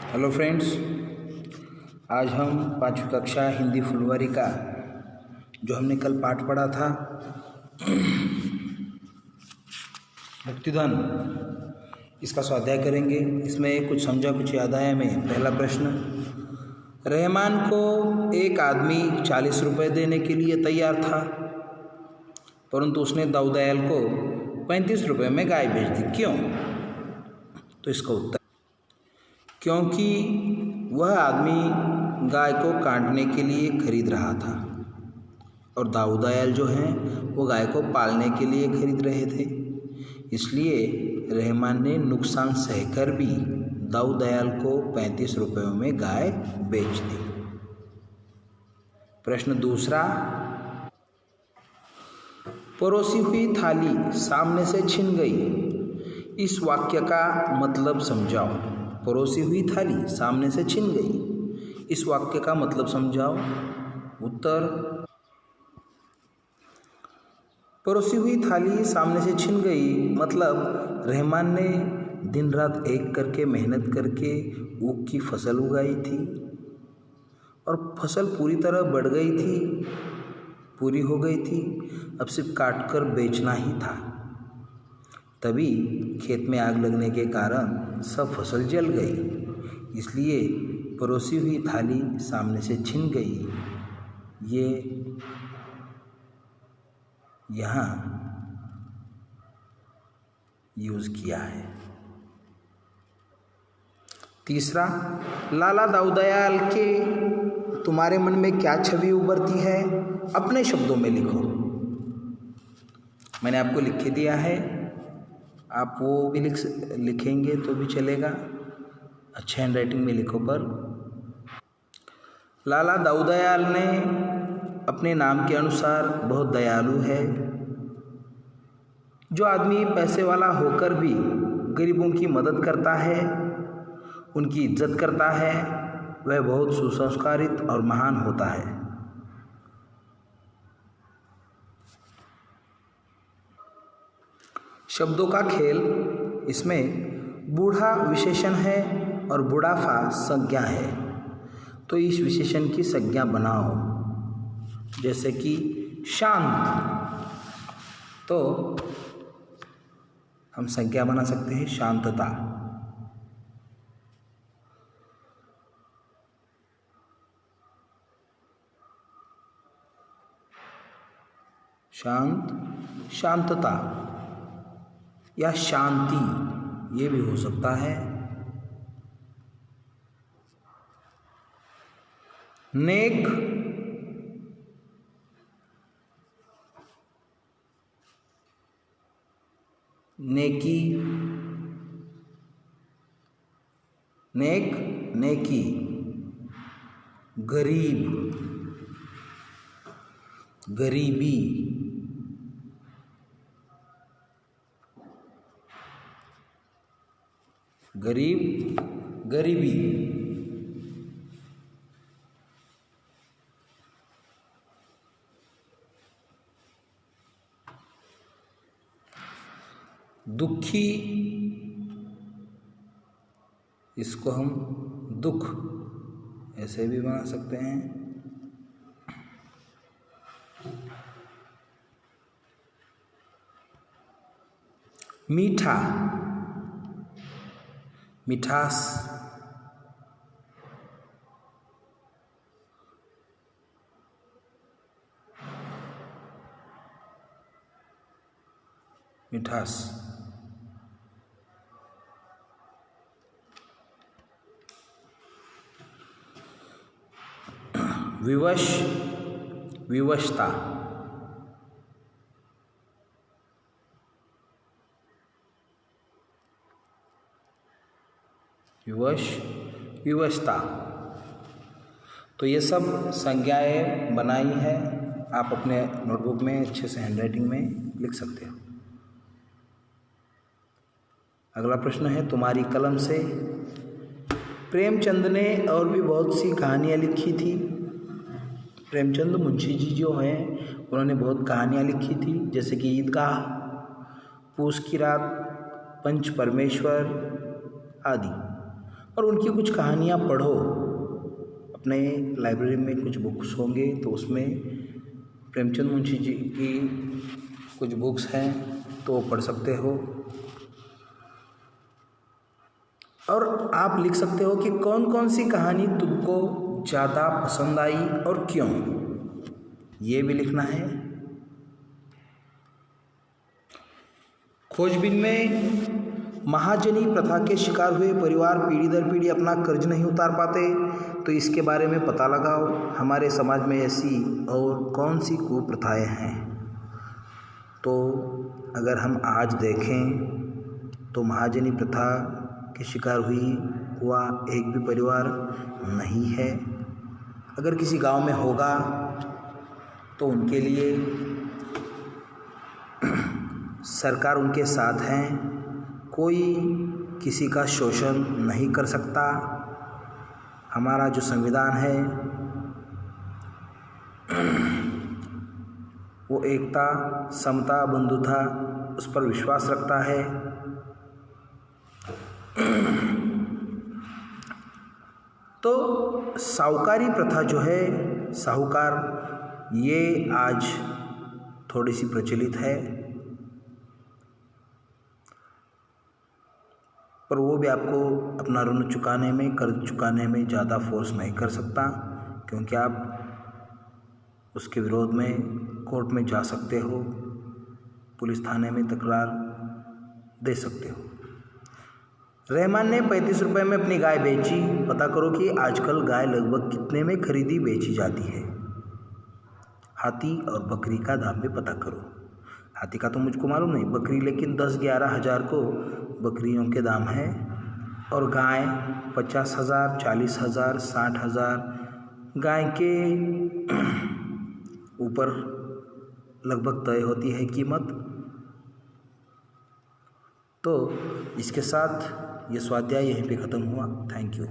Hello friends, आज हम 5वीं कक्षा हिंदी फुलवारी का जो हमने कल पाठ पढ़ा था मुक्तिधन, इसका स्वाध्याय करेंगे। इसमें कुछ समझा कुछ याद आया हमें। पहला प्रश्न, रहमान को एक आदमी 40 रुपये देने के लिए तैयार था, परंतु उसने दाऊदयाल को 35 रुपये में गाय बेच दी। क्यों? तो इसका उत्तर, क्योंकि वह आदमी गाय को काटने के लिए खरीद रहा था और दाऊदयाल जो हैं वो गाय को पालने के लिए खरीद रहे थे। इसलिए रहमान ने नुकसान सहकर भी दाऊदयाल को 35 रुपयों में गाय बेच दी। प्रश्न दूसरा, परोसी हुई थाली सामने से छिन गई। इस वाक्य का मतलब समझाओ। परोसी हुई थाली सामने से छिन गई, इस वाक्य का मतलब समझाओ। उत्तर, परोसी हुई थाली सामने से छिन गई मतलब रहमान ने दिन रात एक करके मेहनत करके ऊख की फसल उगाई थी और फसल पूरी तरह बढ़ गई थी, पूरी हो गई थी। अब सिर्फ काट कर बेचना ही था। तभी खेत में आग लगने के कारण सब फसल जल गई। इसलिए परोसी हुई थाली सामने से छिन गई, ये यहाँ यूज़ किया है। तीसरा, लाला दाऊदयाल के तुम्हारे मन में क्या छवि उभरती है? अपने शब्दों में लिखो। मैंने आपको लिख के दिया है, आप वो भी लिखेंगे तो भी चलेगा। अच्छे हैंड राइटिंग में लिखो। पर लाला दाऊदयाल ने अपने नाम के अनुसार बहुत दयालु है। जो आदमी पैसे वाला होकर भी गरीबों की मदद करता है, उनकी इज्जत करता है, वह बहुत सुसंस्कारित और महान होता है। शब्दों का खेल, इसमें बूढ़ा विशेषण है और बुढ़ापा संज्ञा है, तो इस विशेषण की संज्ञा बनाओ। जैसे कि शांत, तो हम संज्ञा बना सकते हैं शांतता। शांत, शांतता या शांति, ये भी हो सकता है। नेक, नेकी, नेक, नेकी। गरीब, गरीबी। गरीब, गरीबी। दुखी, इसको हम दुख ऐसे भी बना सकते हैं। मीठा, मिठास। मिठास। विवश, विवशता। विवश, विवशता। तो ये सब संज्ञाएं बनाई है, आप अपने नोटबुक में अच्छे से हैंडराइटिंग में लिख सकते हो। अगला प्रश्न है, तुम्हारी कलम से। प्रेमचंद ने और भी बहुत सी कहानियाँ लिखी थी। प्रेमचंद मुंशी जी जो हैं उन्होंने बहुत कहानियाँ लिखी थी, जैसे कि ईदगाह, पूस की रात, पंच परमेश्वर आदि। और उनकी कुछ कहानियाँ पढ़ो। अपने लाइब्रेरी में कुछ बुक्स होंगे तो उसमें प्रेमचंद मुंशी जी की कुछ बुक्स हैं तो वो पढ़ सकते हो। और आप लिख सकते हो कि कौन कौन सी कहानी तुमको ज़्यादा पसंद आई और क्यों, ये भी लिखना है। खोजबीन में महाजनी प्रथा के शिकार हुए परिवार पीढ़ी दर पीढ़ी अपना कर्ज नहीं उतार पाते, तो इसके बारे में पता लगाओ। हमारे समाज में ऐसी और कौन सी कुप्रथाएं हैं। तो अगर हम आज देखें तो महाजनी प्रथा के शिकार हुआ एक भी परिवार नहीं है। अगर किसी गांव में होगा तो उनके लिए सरकार उनके साथ है, कोई किसी का शोषण नहीं कर सकता। हमारा जो संविधान है वो एकता, समता, बंधुता उस पर विश्वास रखता है। तो साहूकारी प्रथा जो है, साहूकार, ये आज थोड़ी सी प्रचलित है, पर वो भी आपको अपना ऋण चुकाने में, कर्ज चुकाने में ज़्यादा फोर्स नहीं कर सकता, क्योंकि आप उसके विरोध में कोर्ट में जा सकते हो, पुलिस थाने में तकरार दे सकते हो। रहमान ने 35 रुपये में अपनी गाय बेची। पता करो कि आजकल गाय लगभग कितने में खरीदी बेची जाती है। हाथी और बकरी का दाम भी पता करो। हाथी का तो मुझको मालूम नहीं, बकरी लेकिन 10-11 हज़ार को बकरियों के दाम है, और गाय 50,000, 40,000, 60,000 गाय के ऊपर लगभग तय होती है कीमत। तो इसके साथ ये स्वाध्याय यहीं पे ख़त्म हुआ। Thank you.